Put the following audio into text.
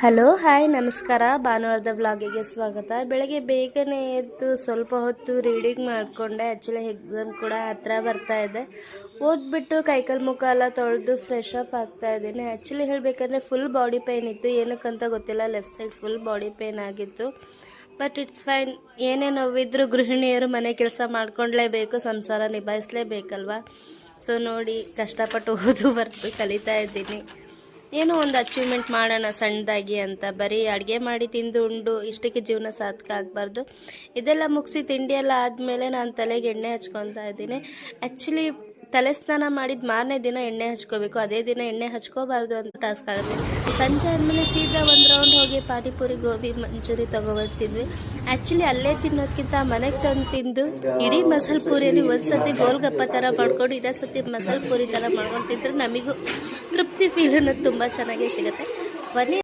Hello hi ನಮಸ್ಕಾರ. ಭಾನುವಾರದ ವ್ಲಾಗಿಗೆ ಸ್ವಾಗತ. ಬೆಳಗ್ಗೆ ಬೇಗನೆ ಎದ್ದು ಸ್ವಲ್ಪ ಹೊತ್ತು ರೀಡಿಂಗ್ ಮಾಡಿಕೊಂಡೆ. ಆ್ಯಕ್ಚುಲಿ ಎಕ್ಸಾಮ್ ಕೂಡ ಹತ್ರ ಬರ್ತಾ ಇದೆ. ಓದ್ಬಿಟ್ಟು ಕೈಕಾಲು ಮುಖ ಎಲ್ಲ ತೊಳೆದು ಫ್ರೆಶ್ ಅಪ್ ಆಗ್ತಾ ಇದ್ದೀನಿ. ಆ್ಯಕ್ಚುಲಿ ಹೇಳಬೇಕಂದ್ರೆ ಫುಲ್ ಬಾಡಿ ಪೇಯ್ನ್ ಇತ್ತು, ಏನಕ್ಕಂತ ಗೊತ್ತಿಲ್ಲ. Left side full body pain ಆಗಿತ್ತು. But it's fine. ಏನೇ ನೋವಿದ್ರೂ ಗೃಹಿಣಿಯರು ಮನೆ ಕೆಲಸ ಮಾಡ್ಕೊಂಡ್ಲೇಬೇಕು, ಸಂಸಾರ ನಿಭಾಯಿಸಲೇಬೇಕಲ್ವ. ಸೊ ನೋಡಿ, ಕಷ್ಟಪಟ್ಟು ಓದು ಕಲಿತಾ ಇದ್ದೀನಿ. ಏನೋ ಒಂದು ಅಚೀವ್ಮೆಂಟ್ ಮಾಡೋಣ ಸಣ್ಣದಾಗಿ ಅಂತ. ಬರೀ ಅಡುಗೆ ಮಾಡಿ ತಿಂದು ಉಂಡು ಇಷ್ಟಕ್ಕೆ ಜೀವನ ಸಾರ್ಥಕ ಆಗಬಾರ್ದು. ಇದೆಲ್ಲ ಮುಗಿಸಿ ತಿಂಡಿ ಎಲ್ಲ ಆದಮೇಲೆ ನಾನು ತಲೆಗೆ ಎಣ್ಣೆ ಹಚ್ಕೊತಾ ಇದ್ದೀನಿ. ಆ್ಯಕ್ಚುಲಿ ತಲೆ ಸ್ನಾನ ಮಾಡಿದ ಮಾರನೇ ದಿನ ಎಣ್ಣೆ ಹಚ್ಕೋಬೇಕು, ಅದೇ ದಿನ ಎಣ್ಣೆ ಹಚ್ಕೋಬಾರ್ದು ಅಂತ ಟಾಸ್ಕ್ ಆಗುತ್ತೆ. ಸಂಜೆ ಆದಮೇಲೆ ಸೀದಾ ಒಂದು ರೌಂಡ್ ಹೋಗಿ ಪಾನಿಪುರಿ, ಗೋಬಿ ಮಂಚೂರಿ ತೊಗೊಬರ್ತಿದ್ವಿ. ಆ್ಯಕ್ಚುಲಿ ಅಲ್ಲೇ ತಿನ್ನೋದಕ್ಕಿಂತ ಮನೆಗೆ ತಂದು ತಿಂದು ಇಡೀ ಮಸಾಲೆ ಪೂರಿಯಲ್ಲಿ ಒಂದು ಸತಿ ಗೋಲ್ಗಪ್ಪ ಥರ ಮಾಡ್ಕೊಂಡು ಇನ್ನೊಂದು ಸತಿ ಮಸಾಲೆ ಪೂರಿ ಥರ ಮಾಡ್ಕೊಂಡು ತಿಂದರೆ ನಮಗೂ ತೃಪ್ತಿ ಫೀಲ್ ಅನ್ನೋದು ತುಂಬ ಚೆನ್ನಾಗೇ ಸಿಗುತ್ತೆ. ಬನ್ನಿ.